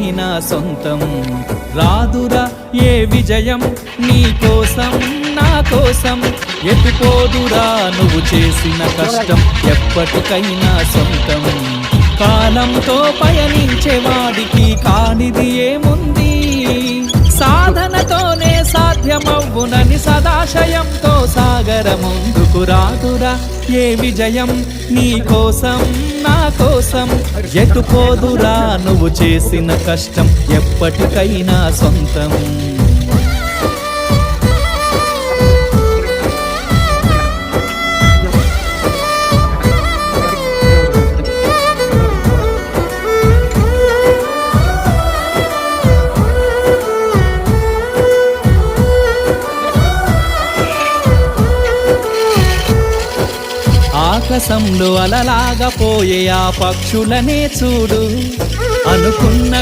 ఎప్పటికైనా సొంతం. రాదురా ఏ విజయం నీ కోసం నా కోసం, ఎటుపోదురా నువ్వు చేసిన కష్టం ఎప్పటికైనా సొంతం. కాలంతో పయనించే వాడికి కానిది ఏముంది, సాధనతోనే సాధ్యమవ్వునని సదాశయంతో సాగర ముందుకు. రాదురా ఏ విజయం నీ కోసం నా కోసం, ఎటుపోదురా నువ్వు చేసిన కష్టం ఎప్పటికైనా సొంతం. ఆకాశంలో అలలాగా పోయే ఆ పక్షులనే చూడు, అనుకున్న